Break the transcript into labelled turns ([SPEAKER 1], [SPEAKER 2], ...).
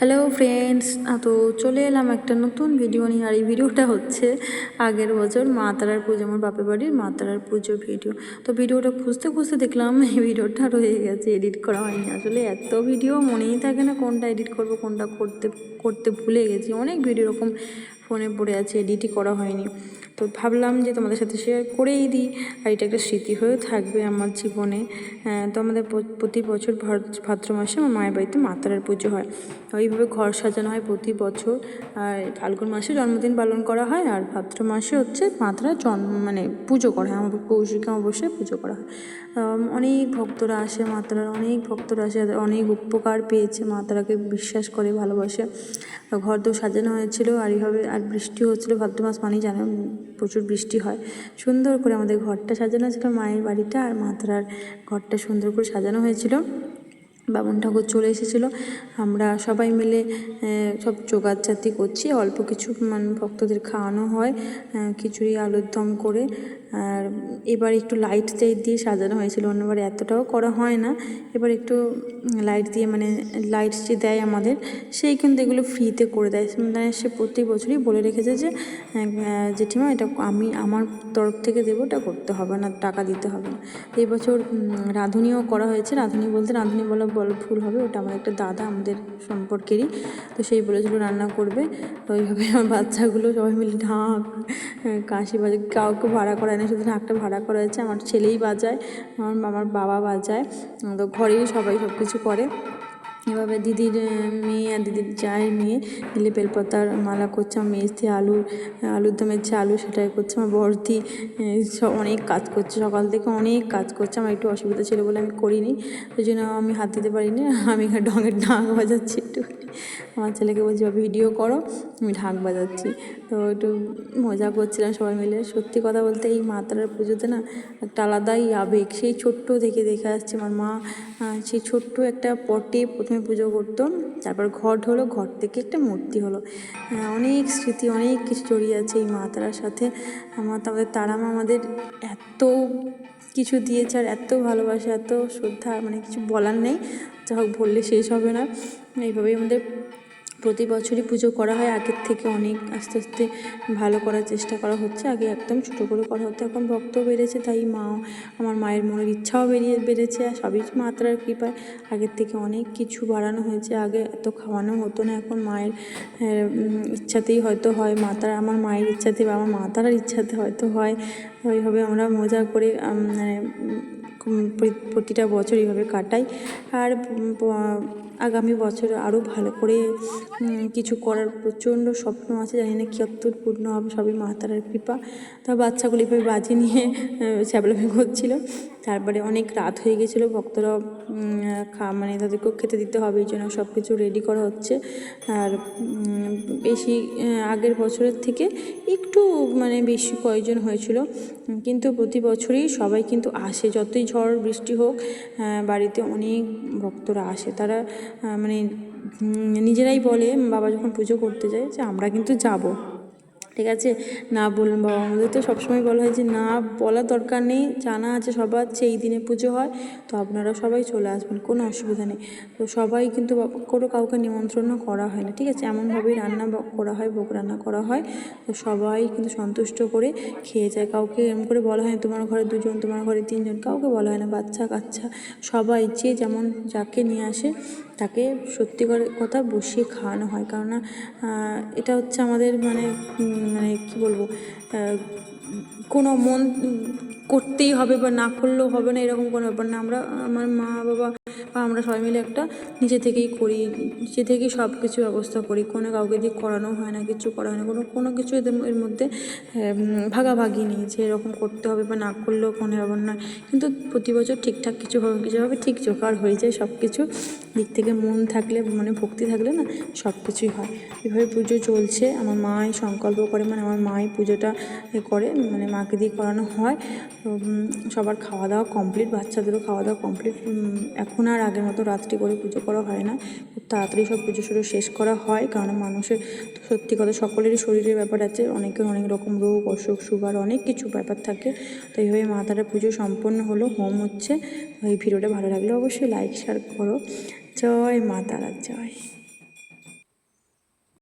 [SPEAKER 1] Hello friends, তো চলে এলাম একটা নতুন ভিডিও নিয়ে। আর এই ভিডিওটা হচ্ছে আগের বছর মা তারার পুজো, আমার বাপের বাড়ির মা তারার পুজো ভিডিও। তো ভিডিওটা খুঁজতে খুঁজতে দেখলাম এই ভিডিওটা রয়ে গেছে, এডিট করা হয়নি। আসলে এত ভিডিও মনেই থাকে না কোনটা এডিট করব, কোনটা করতে করতে ভুলে গেছি। অনেক ভিডিও এরকম ফোনে পড়ে আছে, এডিটই করা হয়নি। তো ভাবলাম যে তোমাদের সাথে শেয়ার করেই দিই, আর এটা একটা স্মৃতি হয়েও থাকবে আমার জীবনে। তো আমাদের প্রতি বছর ভাদ্র মাসে আমার মায়ের বাড়িতে মা তারার পুজো হয়। ওইভাবে ঘর সাজানো হয় প্রতি বছর। আর ফাল্গুন মাসে জন্মদিন পালন করা হয়, আর ভাদ্র মাসে হচ্ছে মা তারার পুজো করা হয়, আমাদের কৌশিক অমাবস্যায় পুজো করা হয়। অনেক ভক্তরা আসে, মা তারার অনেক ভক্তরা আসে, অনেক উপকার পেয়েছে, মা তারাকে বিশ্বাস করে ভালোবাসে। ঘর দোর সাজানো হয়েছিল, আর এইভাবে আর বৃষ্টি হচ্ছিলো। ভাদ্র মাস মানেই জানো প্রচুর বৃষ্টি হয়। সুন্দর করে আমাদের ঘরটা সাজানো ছিল, মায়ের বাড়িটা আর মা তারার ঘরটা সুন্দর করে সাজানো হয়েছিল। বামুন ঠাকুর চলে এসেছিলো। আমরা সবাই মিলে সব জোগাড়জাতি করছি, অল্প কিছু ভক্তদের খাওয়ানো হয়, খিচুড়ি আলুর দম করে। আর এবার একটু লাইট দিয়ে সাজানো হয়েছিল, অন্যবার এতটাও করা হয় না। এবার একটু লাইট দিয়ে, লাইট যে দেয় আমাদের, সেই কিন্তু এগুলো ফ্রিতে করে দেয়। সে প্রতি বছরই বলে রেখেছে যে জেঠিমা এটা আমি আমার তরফ থেকে দেবো, এটা করতে হবে না, টাকা দিতে হবে না। এই বছর রাঁধুনিও করা হয়েছে। রাঁধুনি বলতে রাঁধুনি বলা ভুল হবে, ওটা আমার একটা দাদা আমাদের সম্পর্কেরই। তো সেই বলেছিল রান্না করবে। তো ওইভাবে আমার বাচ্চাগুলো সবাই মিলে ঢাক কাশি বাজে, কাউকে ভাড়া করা না, শুধু ঢাকটা ভাড়া করা হয়েছে। আমার ছেলেই বাজায়, আমার বাবা বাজায়। তো ঘরেই সবাই সব কিছু করে। এভাবে দিদির মেয়ে আর দিদির জায়ের মেয়ে মিলে বেলপাতার মালা করছে। আমার মেজদি আলুর দমের যে আলু সেটাই করছে। আমার বড়দি সব অনেক কাজ করছে, সকাল থেকে অনেক কাজ করছে। আমার একটু অসুবিধা ছিল বলে আমি করিনি, ওই জন্য আমি হাত দিতে পারিনি। আমি ঢঙের ঢাক বাজাচ্ছি একটুখানি। আমার ছেলেকে বলছি ভিডিও করো, আমি ঢাক বাজাচ্ছি। তো একটু মজা করছিলাম সবাই মিলে। সত্যি কথা বলতে এই মা তারার পুজোতে না একটা আলাদাই আবেগ। সেই ছোট্ট থেকে দেখে আসছে আমার মা সেই ছোট্ট একটা পটে প্রথমে পুজো করতো, তারপর ঘট হলো, ঘর থেকে একটা মূর্তি হলো। অনেক স্মৃতি, অনেক কিছু জড়িয়ে আছে এই মা তারার সাথে। আমাদের তারা মা আমাদের এত কিছু দিয়েছে, আর এত ভালোবাসা, এত শ্রদ্ধা, কিছু বলার নেই। যা হোক, বললে শেষ হবে না। এইভাবেই আমাদের প্রতি বছরই পুজো করা হয়। আগের থেকে অনেক আস্তে আস্তে ভালো করার চেষ্টা করা হচ্ছে। আগে একদম ছোটো করে করা হতো, এখন ভক্ত বেড়েছে, তাই আমার মায়ের মনের ইচ্ছাও বেড়েছে। আর সবই মা তারার কৃপায় আগের থেকে অনেক কিছু বাড়ানো হয়েছে। আগে এত খাওয়ানো হতো না, এখন মায়ের ইচ্ছাতেই হয়তো হয়। আমার মায়ের ইচ্ছাতে বা আমার মা তারার ইচ্ছাতে হয়তো হয়। ওইভাবে আমরা মজা করে প্রতিটা বছর এইভাবে কাটাই। আর আগামী বছর আরও ভালো করে কিছু করার প্রচণ্ড স্বপ্ন আছে, জানি না কতদূর পূর্ণ হবে, সবই মা তারার কৃপা। তো বাচ্চাগুলো এভাবে বাজি নিয়ে ছ্যাবলামি করছিল। তারপরে অনেক রাত হয়ে গেছিলো, ভক্তরা তাদেরকেও খেতে দিতে হবে, এই জন্য সব কিছু রেডি করা হচ্ছে। আর বেশি আগের বছরের থেকে একটু বেশি কয়েকজন হয়েছিল, কিন্তু প্রতি বছরই সবাই কিন্তু আসে, যতই ঝড় বৃষ্টি হোক বাড়িতে অনেক ভক্তরা আসে। তারা নিজেরাই বলে, বাবা যখন পুজো করতে যায়, যে আমরা কিন্তু যাব, ঠিক আছে, না বলুন বাবা। আমাদের তো সবসময় বলা হয় যে না বলার দরকার নেই, জানা আছে সবার এই দিনে পুজো হয়, তো আপনারা সবাই চলে আসবেন, কোনো অসুবিধা নেই। তো সবাই কিন্তু কাউকে নিমন্ত্রণও করা হয় না, ঠিক আছে, এমনভাবেই রান্না করা হয়, ভোগ রান্না করা হয়। তো সবাই কিন্তু সন্তুষ্ট করে খেয়ে যায়। কাউকে এরকম করে বলা হয় না তোমার ঘরে 2 জন, তোমার ঘরে 3 জন, কাউকে বলা হয় না। বাচ্চা কাচ্চা সবাই যে যেমন যাকে নিয়ে আসে তাকে সত্যি করে কথা বসিয়ে খাওয়ানো হয়। কারণ এটা হচ্ছে আমাদের কী বলবো, কোনো মন করতেই হবে বা না করলেও হবে না, এরকম কোনো ব্যাপার না। আমার মা বাবা বা আমরা সবাই মিলে একটা নিজে থেকেই করি, নিজে থেকেই সব কিছু ব্যবস্থা করি, কোনো কাউকে দিয়ে করানো হয় না, কিছু করা হয় না, কোনো কিছু এর মধ্যে ভাগাভাগি নেই যে এরকম করতে হবে বা না করলেও কোনো ব্যাপার নয়। কিন্তু প্রতি বছর ঠিকঠাক কিছুভাবে ঠিক জোগাড় হয়ে যায়। সব কিছু দিক থেকে মন থাকলে, ভক্তি থাকলে না সব কিছুই হয়। এভাবে পুজো চলছে। আমার মাই সংকল্প করে, আমার মাই পুজোটা করে, মাকে দিয়ে করানো হয়। তো সবার খাওয়া দাওয়া কমপ্লিট, বাচ্চাদেরও খাওয়া দাওয়া কমপ্লিট। এখন আর আগের মতো রাত্রি করে পুজো করা হয় না, খুব তাড়াতাড়ি সব পুজো শেষ করা হয়। কারণ মানুষের তো সত্যি কথা সকলেরই শরীরের ব্যাপার আছে, অনেকের অনেক রকম রোগ, অসুখ, সুগার, অনেক কিছু ব্যাপার থাকে। তো এইভাবে মা তারার পুজো সম্পন্ন হলো, হোম হচ্ছে। এই ভিডিওটা ভালো লাগলে অবশ্যই লাইক শেয়ার করো। জয় মা তারা, জয়।